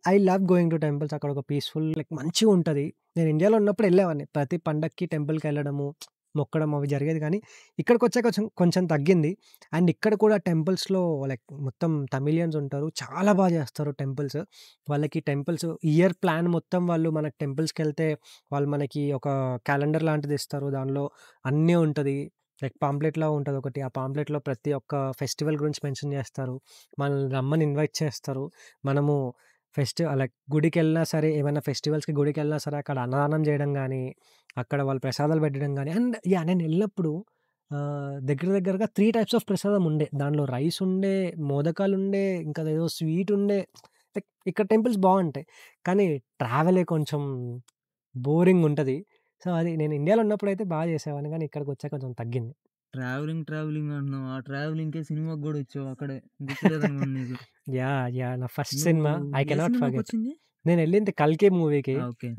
I love going to temples. అక్కడ ఒక పీస్‌ఫుల్ లైక్ మంచిగుంటది. నేను ఇండియాలో ఉన్నప్పుడు ఎళ్ళేవాడిని. ప్రతి పండక్కి టెంపుల్‌కెళ్ళడము, మొక్కడం అవి జరిగేది కానీ ఇక్కడికొచ్చాక కొంచెం తగ్గింది. అండ్ ఇక్కడ కూడా టెంపుల్స్‌లో లైక్ మొత్తం తమిళియన్స్ ఉంటారు. చాలా చేస్తారు టెంపుల్స్. వాళ్ళకి టెంపుల్స్ ఇయర్ ప్లాన్ మొత్తం వాళ్ళు మనకి టెంపుల్స్‌కెళ్తే వాళ్ళు మనకి ఒక క్యాలెండర్ లాంటిది ఇస్తారు. దానిలో అన్నీ ఉంటది. లైక్ పాంప్లెట్‌లా ఉంటదొకటి. ఆ పాంప్లెట్‌లో ప్రతి ఒక్క ఫెస్టివల్ గురించి మెన్షన్ చేస్తారు. మనల్ని రమ్మని ఇన్వైట్ చేస్తారు. మనము లైక్ గుడికెళ్ళినా సరే, ఏమైనా ఫెస్టివల్స్‌కి గుడికెళ్ళినా సరే, అక్కడ అన్నదానం జేయడం గానీ, అక్కడ వాళ్ళు ప్రసాదాలు పెట్టడం గానీ అండ్ యాహ్! నేనెళ్ళినప్పుడు దగ్గర దగ్గరగా 3 టైప్స్ ఆఫ్ ప్రసాదం ఉండే. దానిలో రైస్ ఉండే, మోదకాలుండే, ఇంకా అదేదో స్వీట్ ఉండే. లైక్ ఇక్కడ టెంపుల్స్ బావుంటాయి. కానీ ట్రావెలే కొంచెం బోరింగుంటది. సో, అది నేను ఇండియాలో ఉన్నప్పుడైతే చేసేవాడిని. కానీ ఇక్కడికొచ్చాక కొంచెం తగ్గింది. ట్రావెలింగ్ అంటున్నావు. ఆ ట్రావెలింగ్‌కే సినిమాకి గూడా వచ్చావు అక్కడే. గుర్తులేదనుకుంట నీకు. యాహ్! నా ఫస్ట్ నువ్వు cinema I uh cannot forget. సినిమాకొచ్చింది? నేనెళ్ళింది 'కల్కి' మూవీకి. ఓకే.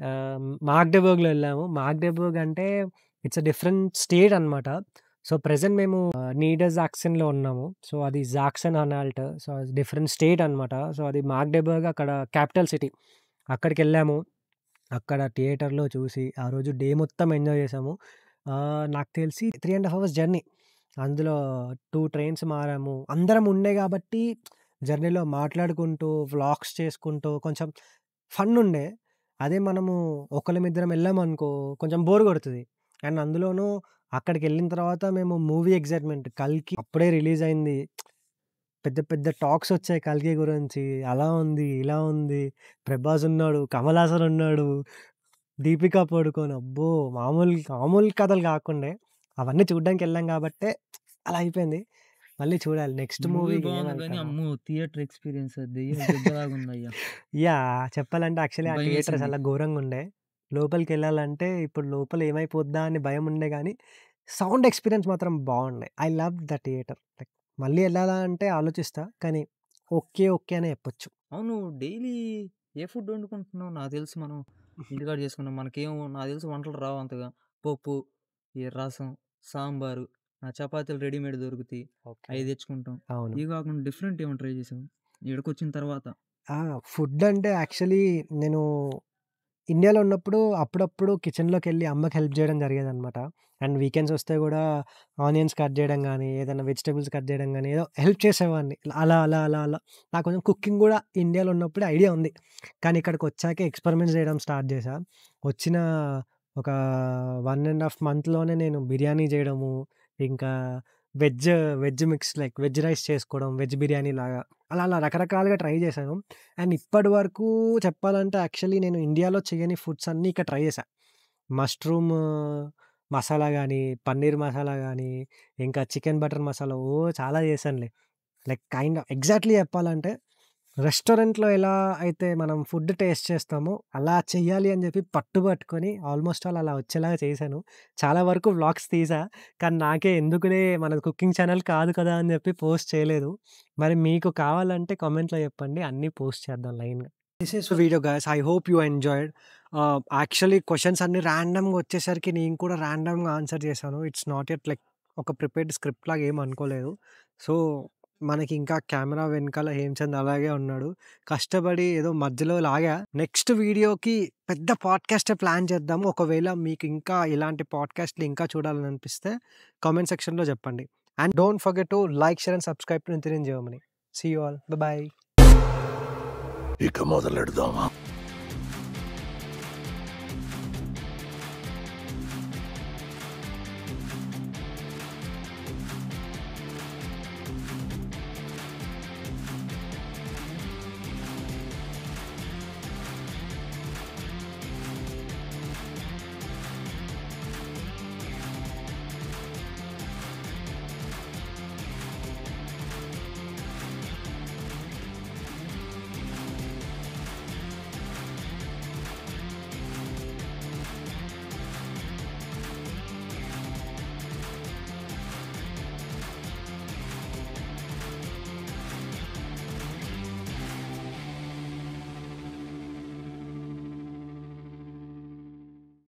మాగ్డెబర్గ్‌లో ఎళ్ళాము. మాగ్డెబర్గ్ అంటే ఇట్స్ ఎ డిఫరెంట్ స్టేట్ అనమాట. సో, ప్రెజెంట్ మేము నీడర్‌జాక్సెన్‌లో ఉన్నాము. సో, అది జాక్సన్ అనాల్ట్. సో, అది డిఫరెంట్ స్టేట్ అనమాట. సో, అది మాగ్డెబర్గ్ అక్కడ క్యాపిటల్ సిటీ. అక్కడికెళ్ళాము. అక్కడ థియేటర్‌లో చూసి, ఆ రోజు డే మొత్తం ఎంజాయ్ చేశాము. నాకు తెలిసి 3 ½ అవర్స్ జర్నీ. అందులో 2 ట్రైన్స్ మారాము. అందరం ఉండే గాబట్టి జర్నీలో మాట్లాడుకుంటూ, వ్లాగ్స్ చేసుకుంటూ కొంచెం ఫన్ ఉండే. అదే మనము ఒకళ్ళమిద్దరం ఎళ్ళామనుకో కొంచెం బోర్ కొడతది. అండ్ అందులోనూ అక్కడికెళ్ళిన తర్వాత మేము మూవీ ఎక్సైట్‌మెంట్ 'కల్కి' అప్పుడే రిలీజ్ అయింది. పెద్ద పెద్ద టాక్స్ వచ్చాయి 'కల్కి' గురించి. అలా ఉంది, ఇలా ఉంది. 'ప్రభాస్' ఉన్నాడు, 'కమల్ హాసన్' ఉన్నాడు. 'దీపిక పడుకోన్' అబ్బో! మామూలు కథలు కాకుండే. అవన్నీ చూడ్డానికెళ్ళాం గాబట్టే అలా అయిపోయింది. మళ్ళీ చూడాలి నెక్స్ట్ మూవీ మూవీకి బావుంది గానీ, ఏమెళ్తామో. అమ్మో! థియేటర్ ఎక్స్‌పీరియన్స్ దెయ్యం దెబ్బలాగుందయ్యా. చెప్పాలంటే యాక్చువల్లీ ఆ థియేటర్ భయమేసింది. చాలా ఘోరంగుండే. లోపలికెళ్ళాలంటే ఇప్పుడు లోపల ఏమైపోద్దా అని భయముండే గానీ, సౌండ్ ఎక్స్‌పీరియన్స్ మాత్రం బావుండే. I love the theatre. Like మళ్ళీ ఎళ్ళాలా అంటే ఆలోచిస్తా. కానీ ఓకే అనే చెప్పొచ్చు. అవును. డైలీ ఏ ఫుడ్ వండుకుంటున్నావు? నాకు తెలిసి మనం ఇంటికాడ చేసుకున్నాం. నాకు తెలిసి వంటలు రావు అంతగా. పప్పు, ఈ రసం, సాంబారు, చపాతీలు రెడీమేడ్ దొరుకుతాయి. ఓకే. అయి తెచ్చుకుంటాం. అవును. ఇవి కాకుండా డిఫరెంట్ ఏమైనా ట్రై చేసావా? ఈడకొచ్చిన తర్వాత? ఫుడ్ అంటే యాక్చువల్లీ నేను ఇండియాలో ఉన్నప్పుడు అప్పుడప్పుడు కిచెన్‌లోకెళ్ళి అమ్మకి హెల్ప్ జేయడం జరిగేదనమాట. అండ్ వీకెండ్స్ వస్తే గూడా ఆనియన్స్ కట్ జేయడం గానీ, ఏదైనా వెజిటబుల్స్ కట్ జేయడం గానీ, ఏదో హెల్ప్ చేసేవాడిని. అలా, అలా, అలా, అలా నాకు కొంచెం కుకింగ్ గూడా ఇండియాలో ఉన్నప్పుడే ఐడియా ఉంది. కానీ ఇక్కడికొచ్చాకే ఎక్స్‌పెరిమెంట్స్ జేయడం స్టార్ట్ జేశా. వచ్చిన ఒక 1 ½ మంత్‌లోనే నేను బిర్యానీ జేయడము, ఇంకా veg veg mix like veg rice చేసుకోవడం, వెజ్ బిర్యానీలాగా అలా, అలా రకరకాలుగా ట్రై జేశాను. అండ్ ఇప్పటి వరకు చెప్పాలంటే యాక్చువల్లీ నేను ఇండియాలో చేయని ఫుడ్స్ అన్నీ ఇక్కడ ట్రై చేశా. మష్రూమ్ మసాలా గానీ, పన్నీర్ మసాలా గానీ, ఇంకా చికెన్ బటర్ మసాలా చాలా చేశానులే. లైక్ కైండ్ ఆఫ్ ఎగ్జాక్ట్‌లీ చెప్పాలంటే రెస్టారెంట్‌లో ఎలా అయితే మనం ఫుడ్ టేస్ట్ చేస్తామో అలా చెయ్యాలి అని చెప్పి పట్టుబట్టుకొని ఆల్మోస్ట్ అలా వచ్చేలాగా చేశాను. చాలా వరకు వ్లాగ్స్ తీసా. కానీ నాకే ఎందుకులే మనది కుకింగ్ ఛానల్ కాదు కదా అని చెప్పి పోస్ట్ చేయలేదు. మరి మీకు కావాలంటే కామెంట్‌లో చెప్పండి. అన్నీ పోస్ట్ చేద్దాం లైన్‌గా. This is video guys. I hope you enjoyed. Actually questions అన్నీ ర్యాండమ్‌గా వచ్చేసరికి నేను కూడా ర్యాండమ్‌గా ఆన్సర్ చేశాను. ఇట్స్ నాట్ యెట్ లైక్ ఒక ప్రిపేర్డ్ స్క్రిప్ట్ లాగా ఏమి అనుకోలేదు. సో, మనకి ఇంకా కెమెరా వెనకాల హేమచంద్ అలాగే ఉన్నాడు. కష్టపడి ఏదో మధ్యలో లాగా. నెక్స్ట్ వీడియోకి పెద్ద పాడ్‌కాస్టే ప్లాన్ చేద్దాము. ఒకవేళ మీకు ఇంకా ఇలాంటి పాడ్‌కాస్ట్‌లు ఇంకా చూడాలని అనిపిస్తే కామెంట్ సెక్షన్‌లో చెప్పండి. And don't forget to like, share and subscribe to Nitin in Germany. See you all. Bye. ఇక మొదలెడదామా?